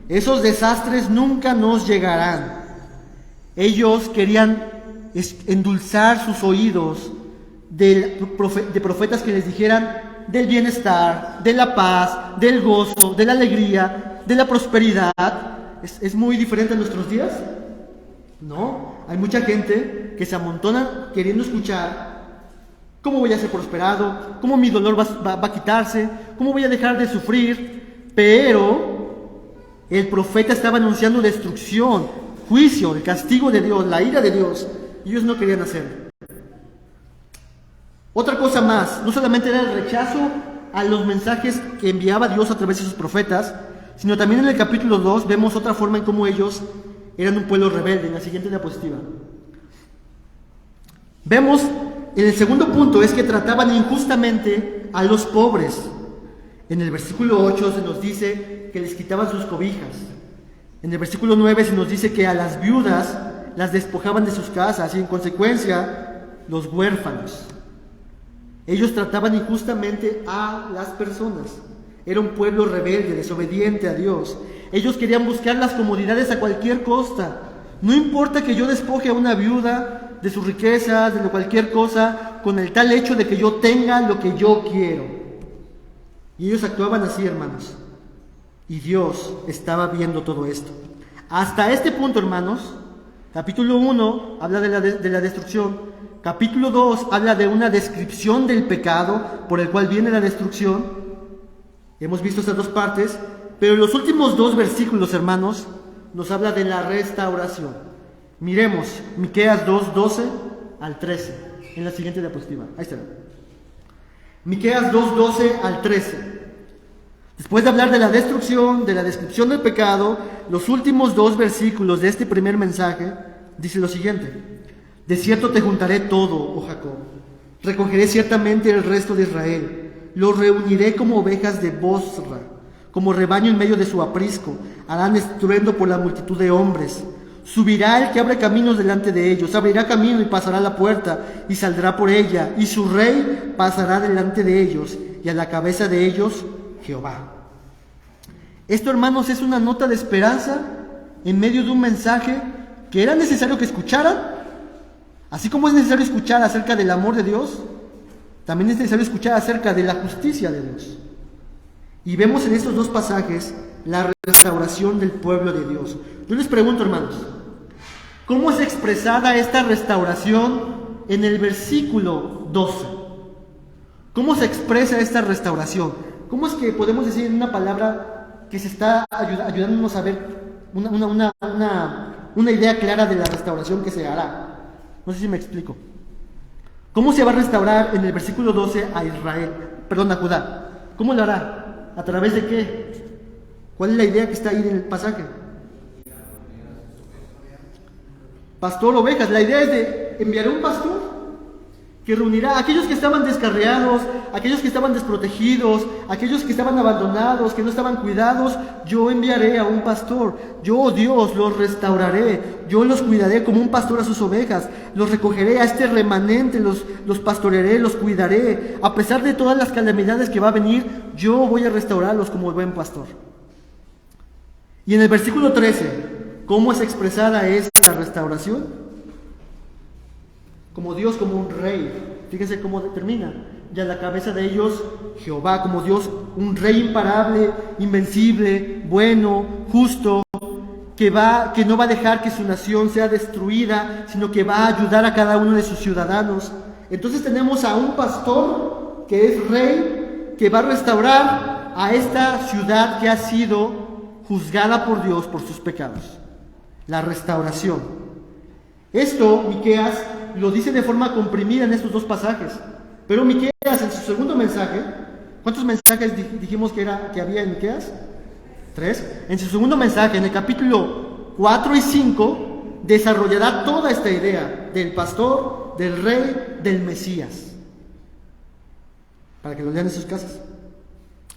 esos desastres nunca nos llegarán. Ellos querían endulzar sus oídos de profetas que les dijeran del bienestar, de la paz, del gozo, de la alegría, de la prosperidad. ¿Es muy diferente a nuestros días? No, hay mucha gente que se amontona queriendo escuchar: ¿cómo voy a ser prosperado? ¿Cómo mi dolor va a quitarse? ¿Cómo voy a dejar de sufrir? Pero el profeta estaba anunciando destrucción, juicio, el castigo de Dios, la ira de Dios. Y ellos no querían hacerlo. Otra cosa más, no solamente era el rechazo a los mensajes que enviaba Dios a través de sus profetas, sino también en el capítulo 2 vemos otra forma en cómo ellos eran un pueblo rebelde. En la siguiente diapositiva vemos, en el segundo punto, es que trataban injustamente a los pobres. En el versículo 8 se nos dice que les quitaban sus cobijas. En el versículo 9 se nos dice que a las viudas las despojaban de sus casas y en consecuencia los huérfanos. Ellos trataban injustamente a las personas. Era un pueblo rebelde, desobediente a Dios. Ellos querían buscar las comodidades a cualquier costa. No importa que yo despoje a una viuda de sus riquezas, de cualquier cosa, con el tal hecho de que yo tenga lo que yo quiero. Y ellos actuaban así, hermanos. Y Dios estaba viendo todo esto. Hasta este punto, hermanos, capítulo 1 habla de la destrucción. Capítulo 2 habla de una descripción del pecado por el cual viene la destrucción. Hemos visto estas dos partes, pero en los últimos dos versículos, hermanos, nos habla de la restauración. Miremos Miqueas 2, 12 al 13, en la siguiente diapositiva. Ahí está. Miqueas 2, 12 al 13. Después de hablar de la destrucción, de la descripción del pecado, los últimos dos versículos de este primer mensaje dice lo siguiente: de cierto te juntaré todo, oh Jacob, recogeré ciertamente el resto de Israel, los reuniré como ovejas de Bosra, como rebaño en medio de su aprisco, harán estruendo por la multitud de hombres. Subirá el que abre caminos delante de ellos, abrirá camino y pasará la puerta, y saldrá por ella, y su rey pasará delante de ellos, y a la cabeza de ellos Jehová. Esto, hermanos, es una nota de esperanza en medio de un mensaje que era necesario que escucharan. Así como es necesario escuchar acerca del amor de Dios, también es necesario escuchar acerca de la justicia de Dios. Y vemos en estos dos pasajes la restauración del pueblo de Dios. Yo les pregunto, hermanos, ¿cómo es expresada esta restauración en el versículo 12? ¿Cómo se expresa esta restauración? ¿Cómo es que podemos decir en una palabra que se está ayudándonos a ver una idea clara de la restauración que se hará? No sé si me explico. ¿Cómo se va a restaurar en el versículo 12 a Judá? ¿Cómo lo hará? ¿A través de qué? ¿Cuál es la idea que está ahí en el pasaje? Pastor, ovejas. La idea es de enviar un pastor que reunirá a aquellos que estaban descarriados, aquellos que estaban desprotegidos, aquellos que estaban abandonados, que no estaban cuidados. Yo enviaré a un pastor. Yo, Dios, los restauraré. Yo los cuidaré como un pastor a sus ovejas. Los recogeré a este remanente, los pastorearé, los cuidaré. A pesar de todas las calamidades que va a venir, yo voy a restaurarlos como el buen pastor. Y en el versículo 13, ¿cómo es expresada esta restauración? Como Dios, como un rey. Fíjense cómo termina. Y a la cabeza de ellos, Jehová, como Dios, un rey imparable, invencible, bueno, justo, que no va a dejar que su nación sea destruida, sino que va a ayudar a cada uno de sus ciudadanos. Entonces tenemos a un pastor que es rey, que va a restaurar a esta ciudad que ha sido juzgada por Dios por sus pecados. La restauración. Esto Miqueas lo dice de forma comprimida en estos dos pasajes. Pero Miqueas en su segundo mensaje, ¿cuántos mensajes dijimos que había en Miqueas? 3. En su segundo mensaje, en el capítulo 4 y 5, desarrollará toda esta idea del pastor, del rey, del Mesías. Para que lo lean en sus casas.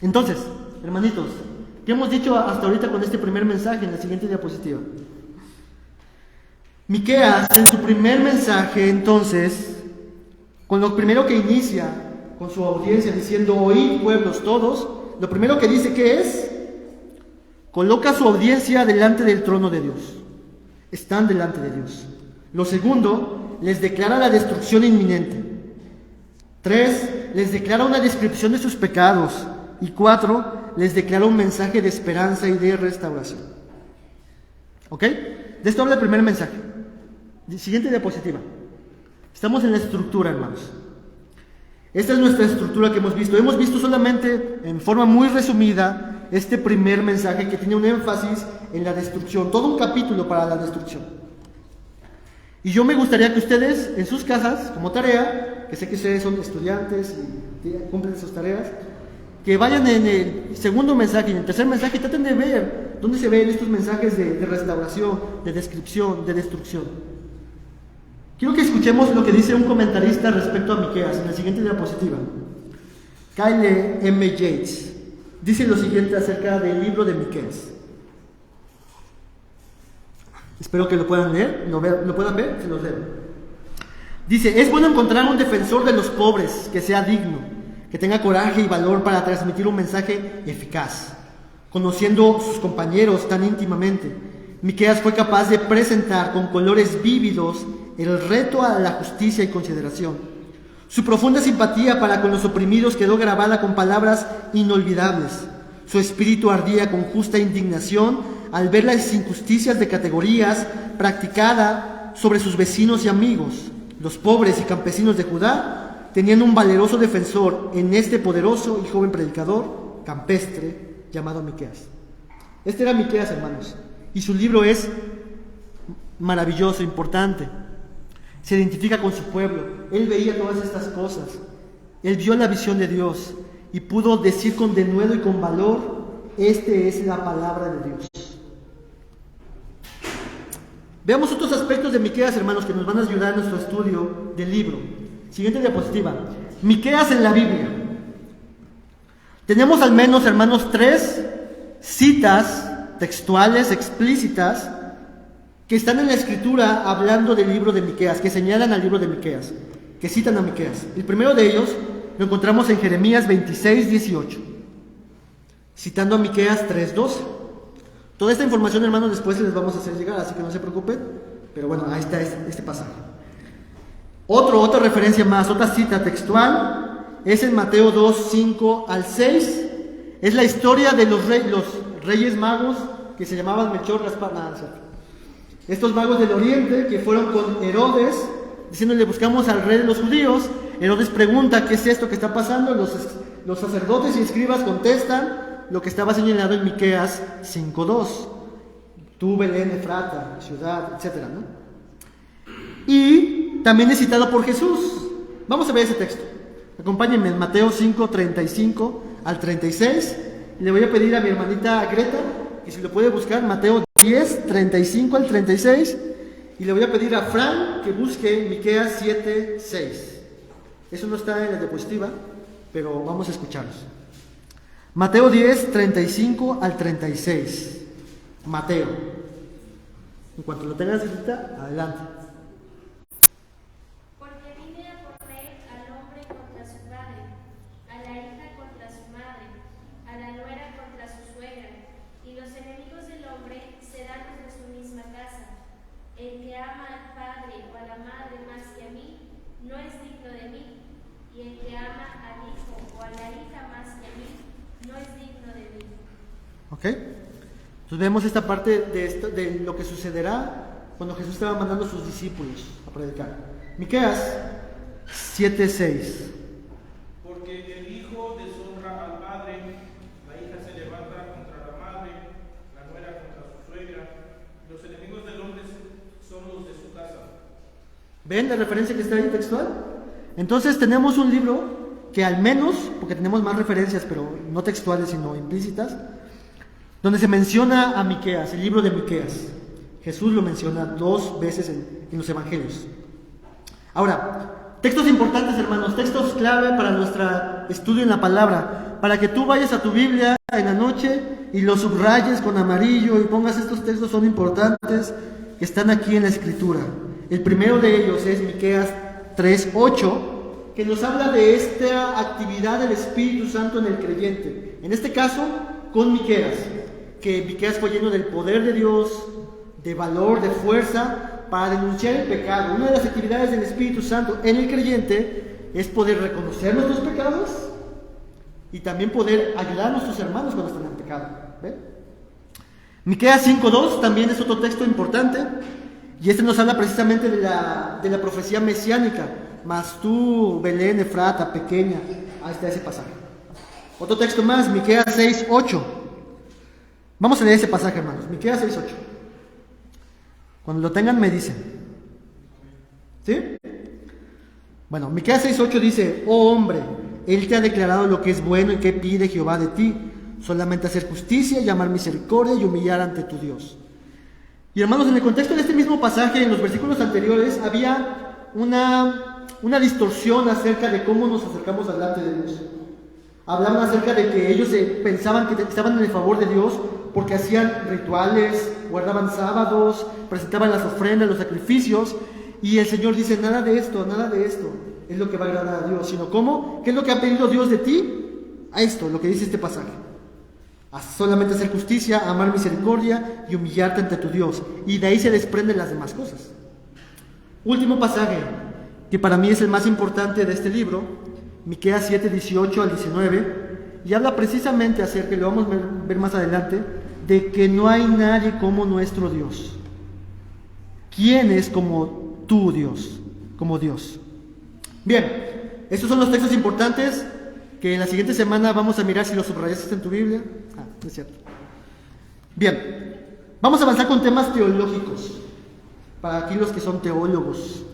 Entonces, hermanitos, ¿qué hemos dicho hasta ahorita con este primer mensaje en la siguiente diapositiva? Miqueas, en su primer mensaje, entonces, con lo primero que inicia con su audiencia diciendo: oíd, pueblos todos, lo primero que dice, ¿qué es? Coloca a su audiencia delante del trono de Dios. Están delante de Dios. Lo segundo, les declara la destrucción inminente. 3, les declara una descripción de sus pecados. Y 4, les declara un mensaje de esperanza y de restauración. ¿Ok? De esto habla el primer mensaje. Siguiente diapositiva. Estamos en la estructura, hermanos. Esta es nuestra estructura que hemos visto. Hemos visto solamente, en forma muy resumida, este primer mensaje que tiene un énfasis en la destrucción. Todo un capítulo para la destrucción. Y yo me gustaría que ustedes, en sus casas, como tarea, que sé que ustedes son estudiantes y cumplen sus tareas, que vayan en el segundo mensaje y en el tercer mensaje y traten de ver dónde se ven estos mensajes de restauración, de descripción, de destrucción. Quiero que escuchemos lo que dice un comentarista respecto a Miqueas en la siguiente diapositiva. Kyle M. Yates dice lo siguiente acerca del libro de Miqueas. Espero que lo puedan leer, lo puedan ver, se los leo. Dice: es bueno encontrar un defensor de los pobres que sea digno, que tenga coraje y valor para transmitir un mensaje eficaz. Conociendo sus compañeros tan íntimamente, Miqueas fue capaz de presentar con colores vívidos el reto a la justicia y consideración. Su profunda simpatía para con los oprimidos quedó grabada con palabras inolvidables. Su espíritu ardía con justa indignación al ver las injusticias de categorías practicadas sobre sus vecinos y amigos. Los pobres y campesinos de Judá tenían un valeroso defensor en este poderoso y joven predicador campestre llamado Miqueas. Este era Miqueas, hermanos, y su libro es maravilloso, importante. Se identifica con su pueblo. Él veía todas estas cosas. Él vio la visión de Dios y pudo decir con denuedo y con valor: esta es la palabra de Dios. Veamos otros aspectos de Miqueas, hermanos, que nos van a ayudar en nuestro estudio del libro. Siguiente diapositiva. Miqueas en la Biblia. Tenemos al menos, hermanos, 3 citas textuales explícitas que están en la escritura hablando del libro de Miqueas, que señalan al libro de Miqueas, que citan a Miqueas. El primero de ellos lo encontramos en Jeremías 26:18. citando a Miqueas 3:12. Toda esta información, hermanos, después les vamos a hacer llegar, así que no se preocupen. Pero bueno, ahí está este pasaje. Otra referencia más, otra cita textual, es en Mateo 2:5-6. Es la historia de los reyes magos que se llamaban Melchor, Gaspar, estos magos del oriente que fueron con Herodes, diciéndole buscamos al rey de los judíos. Herodes pregunta qué es esto que está pasando. Los sacerdotes y escribas contestan lo que estaba señalado en Miqueas 5:2. Tú, Belén, Efrata, ciudad, etcétera, ¿no? Y también es citado por Jesús. Vamos a ver ese texto. Acompáñenme en Mateo 5:35-36. Y le voy a pedir a mi hermanita Greta que si lo puede buscar, Mateo 10:35-36. Y le voy a pedir a Fran que busque Miqueas 7:6. Eso no está en la diapositiva, pero vamos a escucharlos. Mateo 10:35-36. Mateo. En cuanto lo tengas escrita, adelante. Porque vine a poner al hombre contra su padre, a la hija contra su madre, a la nuera contra su suegra, y los enemigos del hombre serán los de su misma casa. El que ama al padre o a la madre más que a mí, no es digno de mí, y el que ama al hijo o a la hija más que a mí, no es digno de mí. ¿Ok? Entonces vemos esta parte de lo que sucederá cuando Jesús estaba mandando a sus discípulos a predicar. Miqueas 7:6. Porque el hijo deshonra al padre, la hija se levanta contra la madre, la nuera contra su suegra, los enemigos del hombre son los de su casa. ¿Ven la referencia que está ahí textual? Entonces tenemos un libro que al menos, porque tenemos más referencias, pero no textuales sino implícitas, donde se menciona a Miqueas, el libro de Miqueas. Jesús lo menciona 2 veces en los evangelios. Ahora, textos importantes, hermanos, textos clave para nuestro estudio en la palabra, para que tú vayas a tu Biblia en la noche y los subrayes con amarillo y pongas estos textos, son importantes, que están aquí en la Escritura. El primero de ellos es Miqueas 3:8, que nos habla de esta actividad del Espíritu Santo en el creyente. En este caso, con Miqueas, que Miqueas fue lleno del poder de Dios, de valor, de fuerza, para denunciar el pecado. Una de las actividades del Espíritu Santo en el creyente es poder reconocer nuestros pecados y también poder ayudar a nuestros hermanos cuando están en pecado. ¿Ven? Miqueas 5:2 también es otro texto importante, y este nos habla precisamente de la profecía mesiánica. Mas tú, Belén, Efrata, pequeña. Ahí está ese pasaje. Otro texto más, Miqueas 6:8. Vamos a leer ese pasaje, hermanos. Miqueas 6:8. Cuando lo tengan me dicen. ¿Sí? Bueno, Miqueas 6:8 dice: oh hombre, Él te ha declarado lo que es bueno y que pide Jehová de ti, solamente hacer justicia, llamar misericordia y humillar ante tu Dios. Y hermanos, en el contexto de este mismo pasaje, en los versículos anteriores, había una distorsión acerca de cómo nos acercamos delante de Dios. Hablaban acerca de que ellos pensaban que estaban en el favor de Dios porque hacían rituales, guardaban sábados, presentaban las ofrendas, los sacrificios, y el Señor dice: nada de esto es lo que va a agradar a Dios, sino ¿cómo? ¿Qué es lo que ha pedido Dios de ti? A esto, lo que dice este pasaje: a solamente hacer justicia, amar misericordia y humillarte ante tu Dios. Y de ahí se desprenden las demás cosas. Último pasaje, que para mí es el más importante de este libro, Miqueas 7:18-19, y habla precisamente acerca, que lo vamos a ver más adelante, de que no hay nadie como nuestro Dios. ¿Quién es como tu Dios? Como Dios. Bien, estos son los textos importantes que en la siguiente semana vamos a mirar si los subrayaste en tu Biblia. No es cierto. Bien, vamos a avanzar con temas teológicos. Para aquí los que son teólogos.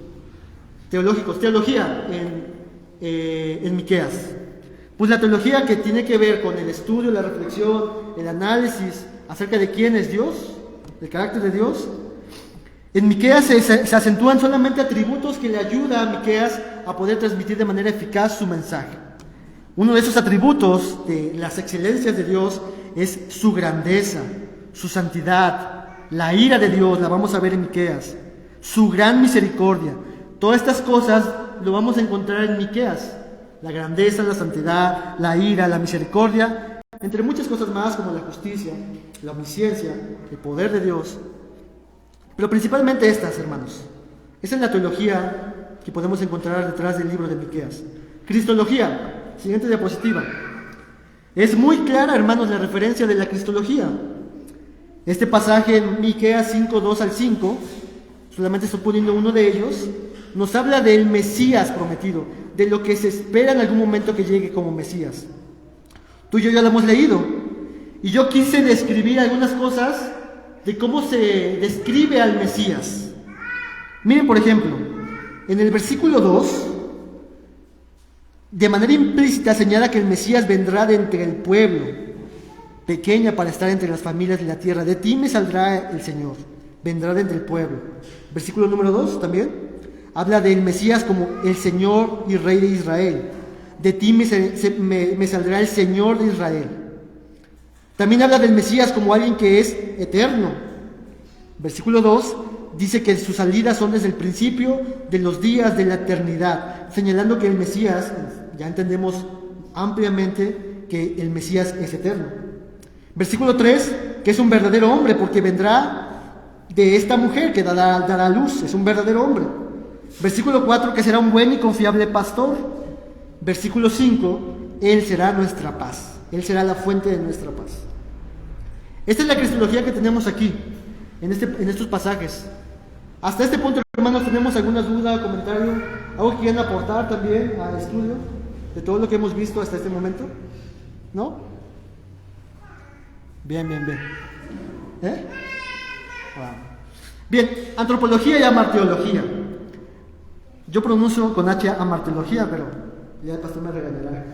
Teología en Miqueas. Pues la teología que tiene que ver con el estudio, la reflexión, el análisis acerca de quién es Dios, del carácter de Dios. En Miqueas se acentúan solamente atributos que le ayudan a Miqueas a poder transmitir de manera eficaz su mensaje. Uno de esos atributos de las excelencias de Dios es su grandeza, su santidad, la ira de Dios, la vamos a ver en Miqueas, su gran misericordia. Todas estas cosas lo vamos a encontrar en Miqueas: la grandeza, la santidad, la ira, la misericordia entre muchas cosas más como la justicia, la omnisciencia, el poder de Dios, pero principalmente estas, hermanos. Esa es la teología que podemos encontrar detrás del libro de Miqueas. Cristología, siguiente diapositiva. Es muy clara, hermanos, la referencia de la cristología. Este pasaje en Miqueas 5, 2 al 5, solamente estoy poniendo uno de ellos, nos habla del Mesías prometido, de lo que se espera en algún momento que llegue como Mesías. Tú y yo ya lo hemos leído, y yo quise describir algunas cosas de cómo se describe al Mesías. Miren, por ejemplo, en el versículo 2, de manera implícita señala que el Mesías vendrá de entre el pueblo, pequeña para estar entre las familias de la tierra. De ti me saldrá el Señor, vendrá de entre el pueblo. Versículo número 2 también habla del Mesías como el Señor y Rey de Israel. De ti me saldrá el Señor de Israel. También habla del Mesías como alguien que es eterno. Versículo 2 dice que sus salidas son desde el principio de los días de la eternidad, señalando que el Mesías, ya entendemos ampliamente que el Mesías es eterno. Versículo 3, que es un verdadero hombre, porque vendrá de esta mujer que dará a luz, es un verdadero hombre. Versículo 4, que será un buen y confiable pastor. Versículo 5, Él será nuestra paz, Él será la fuente de nuestra paz. Esta es la cristología que tenemos aquí, en estos pasajes. Hasta este punto, hermanos, ¿tenemos alguna duda o comentario? ¿Algo que quieran aportar también al estudio de todo lo que hemos visto hasta este momento? ¿No? Bien. Wow. Bien, antropología y amarteología. Yo pronuncio con H amarteología, pero ya el pastor me regañará.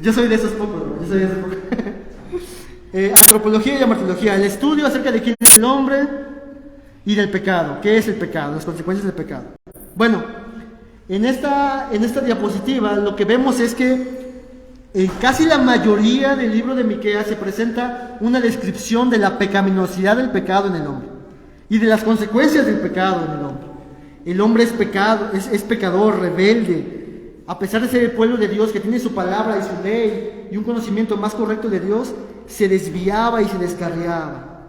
Yo soy de esos pocos, antropología y amarteología, el estudio acerca de quién es el hombre y del pecado. ¿Qué es el pecado? Las consecuencias del pecado. Bueno, en esta diapositiva lo que vemos es que en casi la mayoría del libro de Miqueas se presenta una descripción de la pecaminosidad del pecado en el hombre y de las consecuencias del pecado en el hombre. El hombre es pecador, rebelde. A pesar de ser el pueblo de Dios que tiene su palabra y su ley y un conocimiento más correcto de Dios, se desviaba y se descarriaba.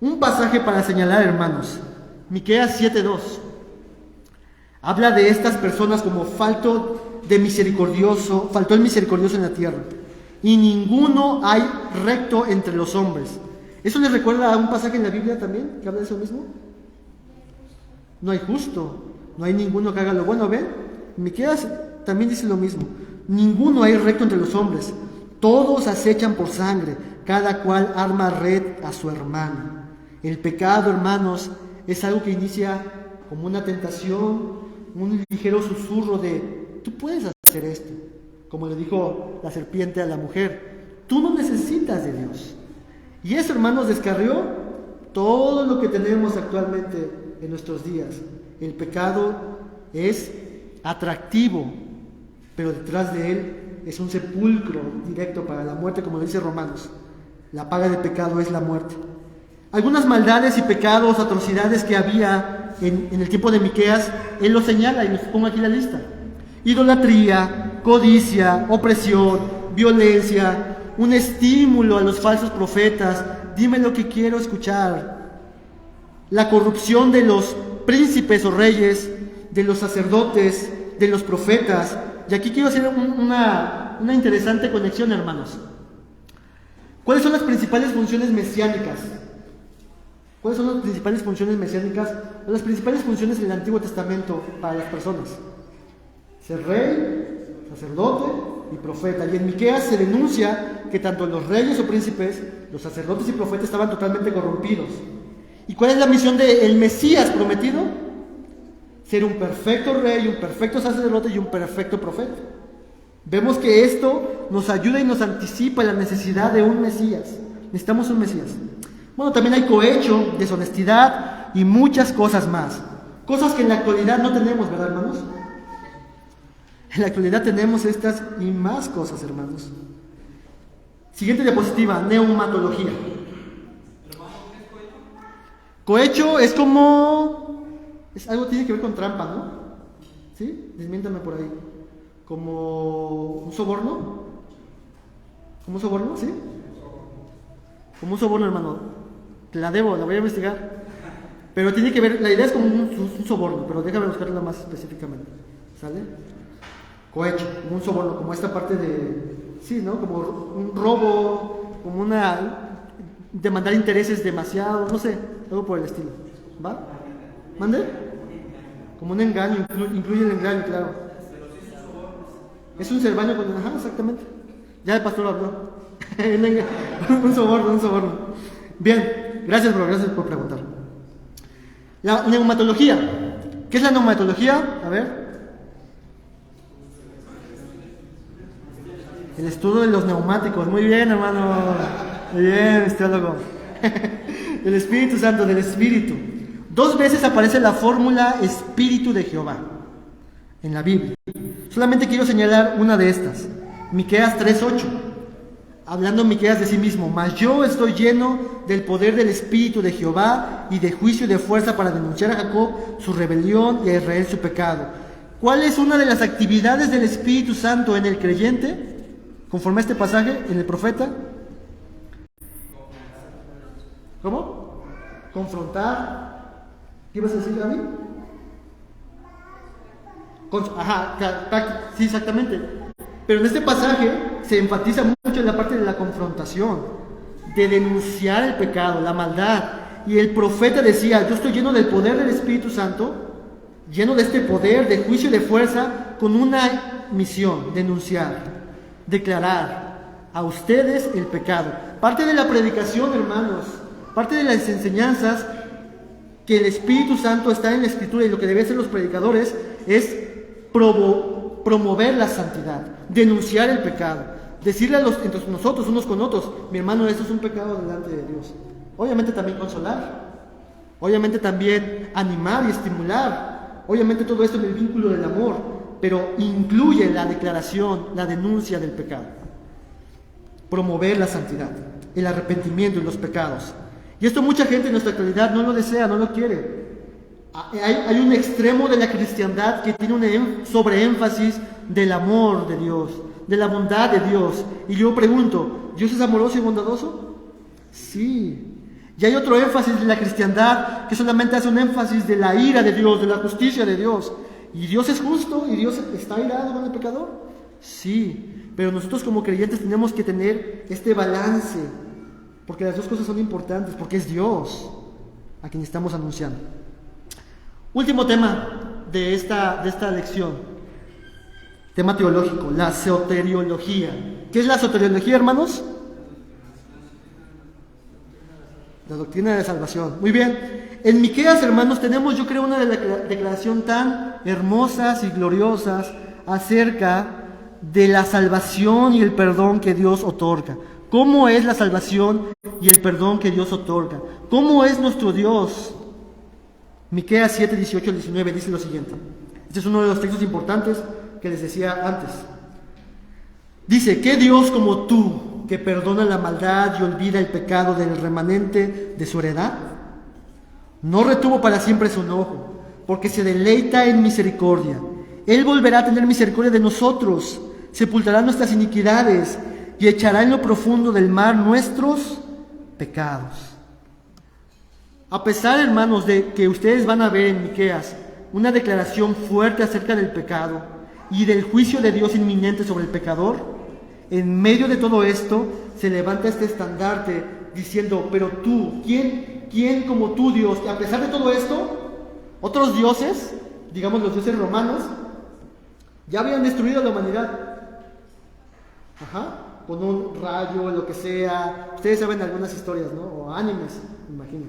Un pasaje para señalar, hermanos, Miqueas 7:2. Habla de estas personas como faltó el misericordioso en la tierra, y ninguno hay recto entre los hombres. ¿Eso les recuerda a un pasaje en la Biblia también que habla de eso mismo? No hay justo, no hay ninguno que haga lo bueno. ¿Ven? Miqueas también dice lo mismo. Ninguno hay recto entre los hombres, todos acechan por sangre, cada cual arma red a su hermano. El pecado, hermanos, es algo que inicia como una tentación, un ligero susurro de tú puedes hacer esto, como le dijo la serpiente a la mujer, tú no necesitas de Dios. Y eso, hermanos, descarrió todo lo que tenemos actualmente en nuestros días. El pecado es atractivo, pero detrás de él es un sepulcro directo para la muerte, como lo dice Romanos. La paga del pecado es la muerte. Algunas maldades y pecados, atrocidades que había en el tiempo de Miqueas, él lo señala y nos pongo aquí la lista. Idolatría, codicia, opresión, violencia, un estímulo a los falsos profetas, dime lo que quiero escuchar. La corrupción de los príncipes o reyes, de los sacerdotes, de los profetas. Y aquí quiero hacer una interesante conexión, hermanos. ¿Cuáles son las principales funciones mesiánicas? ¿Cuáles son las principales funciones mesiánicas? Las principales funciones del Antiguo Testamento para las personas. Ser rey, sacerdote y profeta. Y en Miqueas se denuncia que tanto los reyes o príncipes, los sacerdotes y profetas estaban totalmente corrompidos. ¿Y cuál es la misión del Mesías prometido? Ser un perfecto rey, un perfecto sacerdote y un perfecto profeta. Vemos que esto nos ayuda y nos anticipa la necesidad de un Mesías. Necesitamos un Mesías. Bueno, también hay cohecho, deshonestidad y muchas cosas más. Cosas que en la actualidad no tenemos, ¿verdad, hermanos? En la actualidad tenemos estas y más cosas, hermanos. Siguiente diapositiva, neumatología. Cohecho es como... es algo que tiene que ver con trampa, ¿no? ¿Sí? Desmiéntame por ahí. ¿Como un soborno? ¿Como un soborno? ¿Sí? Como un soborno, hermano. Te la debo, la voy a investigar. Pero tiene que ver, la idea es como un soborno, pero déjame buscarla más específicamente. ¿Sale? Cohecho, como un soborno, como esta parte de, sí, ¿no? Como un robo, como demandar intereses demasiado, no sé, algo por el estilo. ¿Va? ¿Mande? Como un engaño, incluye el engaño, claro. Es un servaño con, ajá, exactamente. Ya el pastor habló. un soborno. Bien, gracias por preguntar. La neumatología. ¿Qué es la neumatología? A ver. El estudio de los neumáticos. Muy bien, hermano. Muy bien, teólogo. El Espíritu Santo, del Espíritu. 2 veces aparece la fórmula Espíritu de Jehová en la Biblia. Solamente quiero señalar una de estas. Miqueas 3:8. Hablando Miqueas de sí mismo: mas yo estoy lleno del poder del Espíritu de Jehová y de juicio y de fuerza para denunciar a Jacob su rebelión y a Israel su pecado. ¿Cuál es una de las actividades del Espíritu Santo en el creyente? Conforme a este pasaje, en el profeta. ¿Cómo? Confrontar. ¿Qué ibas a decir, Gaby? Sí, exactamente. Pero en este pasaje se enfatiza mucho en la parte de la confrontación, de denunciar el pecado, la maldad. Y el profeta decía: yo estoy lleno del poder del Espíritu Santo, lleno de este poder de juicio y de fuerza, con una misión: denunciar, declarar a ustedes el pecado. Parte de la predicación, hermanos, parte de las enseñanzas que el Espíritu Santo está en la Escritura, y lo que deben hacer los predicadores es promover la santidad, denunciar el pecado, decirle entre nosotros, unos con otros: mi hermano, esto es un pecado delante de Dios. Obviamente también consolar, obviamente también animar y estimular, obviamente todo esto en el vínculo del amor, pero incluye la declaración, la denuncia del pecado, promover la santidad, el arrepentimiento de los pecados. Y esto mucha gente en nuestra actualidad no lo desea, no lo quiere. Hay un extremo de la cristiandad que tiene un sobreénfasis del amor de Dios, de la bondad de Dios. Y yo pregunto: ¿Dios es amoroso y bondadoso? Sí. Y hay otro énfasis de la cristiandad que solamente hace un énfasis de la ira de Dios, de la justicia de Dios. ¿Y Dios es justo? ¿Y Dios está irado con el pecador? Sí. Pero nosotros como creyentes tenemos que tener este balance, porque las dos cosas son importantes, porque es Dios a quien estamos anunciando. Último tema de esta lección, tema teológico, la soteriología. ¿Qué es la soteriología, hermanos? La doctrina de la salvación. Muy bien. En Miqueas, hermanos, tenemos, yo creo, una declaración tan hermosas y gloriosas acerca de la salvación y el perdón que Dios otorga. ¿Cómo es la salvación y el perdón que Dios otorga? ¿Cómo es nuestro Dios? Miqueas 7, 18 al 19 dice lo siguiente. Este es uno de los textos importantes que les decía antes. Dice: ¿qué Dios como tú, que perdona la maldad y olvida el pecado del remanente de su heredad? No retuvo para siempre su enojo, porque se deleita en misericordia. Él volverá a tener misericordia de nosotros, sepultará nuestras iniquidades y echará en lo profundo del mar nuestros pecados. A pesar, hermanos, de que ustedes van a ver en Miqueas una declaración fuerte acerca del pecado y del juicio de Dios inminente sobre el pecador, en medio de todo esto se levanta este estandarte diciendo: pero tú, ¿quién como tú, Dios? Y a pesar de todo esto, otros dioses, digamos los dioses romanos, ya habían destruido la humanidad. Con un rayo, lo que sea. Ustedes saben algunas historias, ¿no? O animes, me imagino.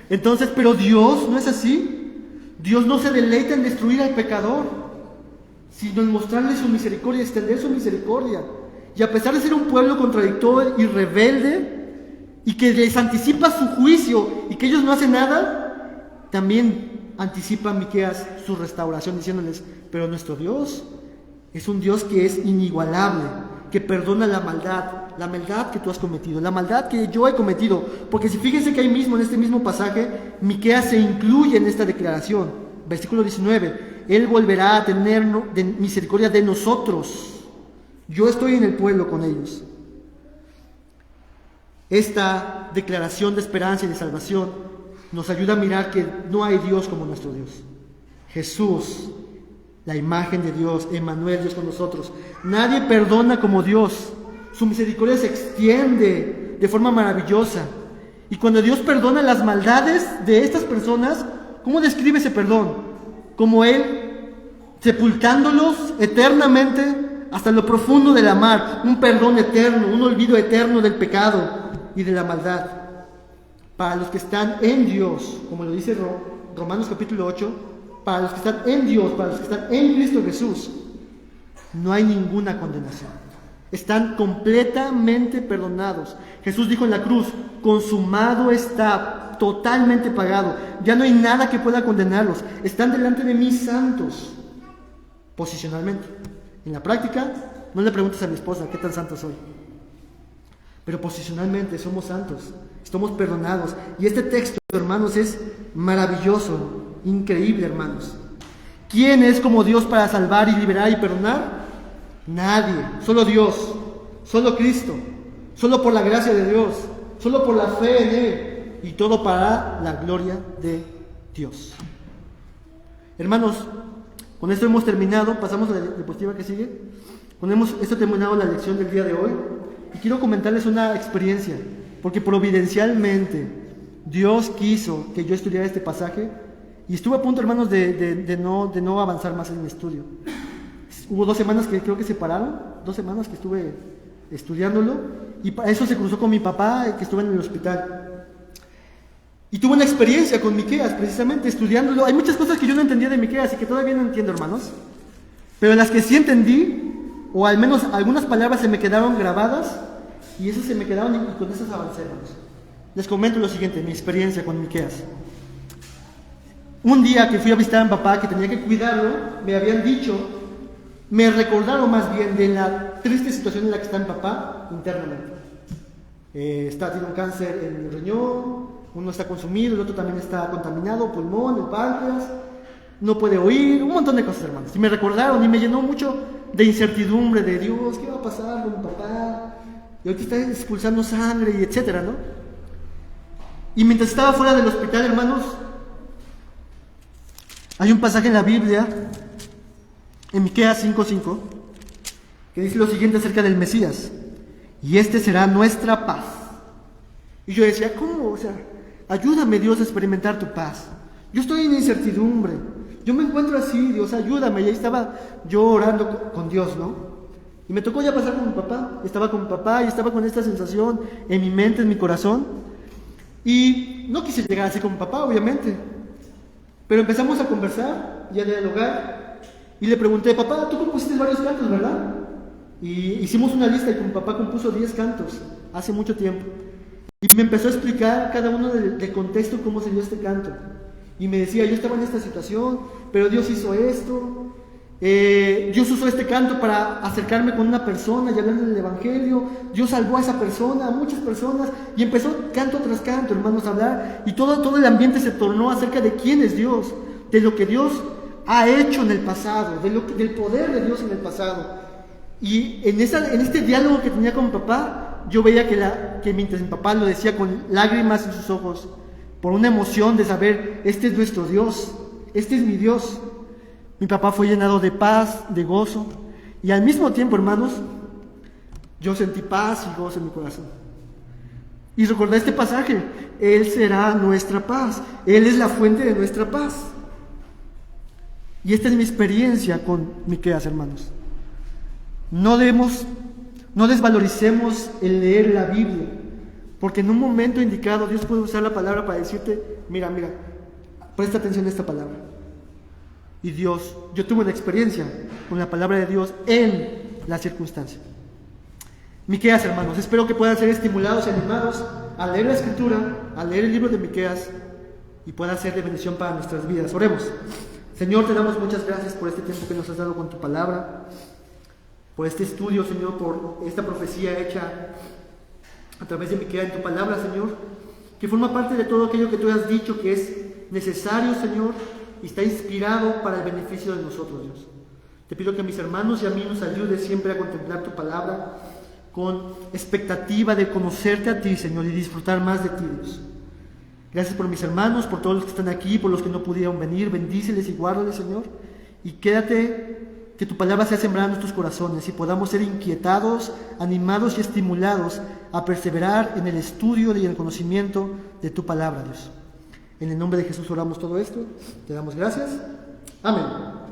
Entonces, pero Dios no es así. Dios no se deleita en destruir al pecador, sino en mostrarle su misericordia, extender su misericordia. Y a pesar de ser un pueblo contradictorio y rebelde, y que les anticipa su juicio y que ellos no hacen nada, también anticipa Miqueas su restauración, diciéndoles: pero nuestro Dios es un Dios que es inigualable, que perdona la maldad que tú has cometido, la maldad que yo he cometido. Porque si fíjense que ahí mismo, en este mismo pasaje, Miqueas se incluye en esta declaración. Versículo 19: Él volverá a tener misericordia de nosotros. Yo estoy en el pueblo con ellos. Esta declaración de esperanza y de salvación nos ayuda a mirar que no hay Dios como nuestro Dios. Jesús, la imagen de Dios, Emmanuel, Dios con nosotros. Nadie perdona como Dios. Su misericordia se extiende de forma maravillosa. Y cuando Dios perdona las maldades de estas personas, ¿cómo describe ese perdón? Como Él sepultándolos eternamente hasta lo profundo de la mar. Un perdón eterno, un olvido eterno del pecado y de la maldad. Para los que están en Dios, como lo dice Romanos capítulo 8, para los que están en Dios, para los que están en Cristo Jesús, no hay ninguna condenación. Están completamente perdonados. Jesús dijo en la cruz: consumado está, totalmente pagado. Ya no hay nada que pueda condenarlos. Están delante de mí santos, posicionalmente. En la práctica, no le preguntes a mi esposa qué tan santo soy. Pero posicionalmente somos santos, estamos perdonados. Y este texto, hermanos, es maravilloso, increíble, hermanos. ¿Quién es como Dios para salvar y liberar y perdonar? Nadie, solo Dios, solo Cristo, solo por la gracia de Dios, solo por la fe en Él, y todo para la gloria de Dios. Hermanos, con esto hemos terminado. Pasamos a la diapositiva que sigue. Con esto terminado la lección del día de hoy. Y quiero comentarles una experiencia, porque providencialmente Dios quiso que yo estudiara este pasaje, y estuve a punto, hermanos, de no avanzar más en mi estudio. Hubo 2 semanas que creo que se pararon, 2 semanas que estuve estudiándolo, y para eso se cruzó con mi papá, que estuvo en el hospital. Y tuve una experiencia con Miqueas, precisamente estudiándolo. Hay muchas cosas que yo no entendía de Miqueas y que todavía no entiendo, hermanos, pero las que sí entendí, o al menos algunas palabras se me quedaron grabadas, y esas se me quedaron, y con esas avancé, hermanos. Les comento lo siguiente, mi experiencia con Miqueas. Un día que fui a visitar a mi papá, que tenía que cuidarlo, me habían dicho, me recordaron más bien de la triste situación en la que está mi papá internamente. Tiene un cáncer en el riñón, uno está consumido, el otro también está contaminado, pulmón, el páncreas, no puede oír, un montón de cosas, hermanos. Y me recordaron y me llenó mucho de incertidumbre, de Dios, ¿qué va a pasar con mi papá? Y ahorita está expulsando sangre y etcétera, ¿no? Y mientras estaba fuera del hospital, hermanos, hay un pasaje en la Biblia, en Miqueas 5:5, que dice lo siguiente acerca del Mesías: y este será nuestra paz. Y yo decía, ¿cómo? O sea, ayúdame, Dios, a experimentar tu paz. Yo estoy en incertidumbre, yo me encuentro así, Dios, ayúdame. Y ahí estaba yo orando con Dios, ¿no? Y me tocó ya pasar con mi papá. Estaba con mi papá y estaba con esta sensación en mi mente, en mi corazón. Y no quise llegar así con mi papá, obviamente. Pero empezamos a conversar y a dialogar. Y le pregunté, papá, tú compusiste varios cantos, ¿verdad? Y hicimos una lista y mi papá compuso 10 cantos hace mucho tiempo. Y me empezó a explicar cada uno del contexto, cómo se dio este canto. Y me decía, yo estaba en esta situación, pero Dios hizo esto. Dios usó este canto para acercarme con una persona y hablarle del Evangelio. Dios salvó a esa persona, a muchas personas. Y empezó canto tras canto, hermanos, a hablar. Y todo el ambiente se tornó acerca de quién es Dios, de lo que Dios ha hecho en el pasado, del poder de Dios en el pasado. Y en este diálogo que tenía con mi papá, yo veía que mientras mi papá lo decía con lágrimas en sus ojos, por una emoción de saber, este es nuestro Dios, este es mi Dios. Mi papá fue llenado de paz, de gozo, y al mismo tiempo, hermanos, yo sentí paz y gozo en mi corazón. Y recordé este pasaje: Él será nuestra paz, Él es la fuente de nuestra paz. Y esta es mi experiencia con Miqueas, hermanos. No desvaloricemos el leer la Biblia, porque en un momento indicado Dios puede usar la palabra para decirte, mira, presta atención a esta palabra. Y yo tuve una experiencia con la palabra de Dios en la circunstancia. Miqueas, hermanos, espero que puedan ser estimulados y animados a leer la Escritura, a leer el libro de Miqueas, y pueda ser de bendición para nuestras vidas. Oremos. Señor, te damos muchas gracias por este tiempo que nos has dado con tu palabra, por este estudio, Señor, por esta profecía hecha a través de Miqueas en tu palabra, Señor, que forma parte de todo aquello que tú has dicho que es necesario, Señor, y está inspirado para el beneficio de nosotros, Dios. Te pido que a mis hermanos y a mí nos ayudes siempre a contemplar tu palabra con expectativa de conocerte a ti, Señor, y disfrutar más de ti, Dios. Gracias por mis hermanos, por todos los que están aquí, por los que no pudieron venir. Bendíceles y guárdales, Señor. Y quédate, que tu palabra sea sembrada en nuestros corazones y podamos ser inquietados, animados y estimulados a perseverar en el estudio y en el conocimiento de tu palabra, Dios. En el nombre de Jesús oramos todo esto. Te damos gracias. Amén.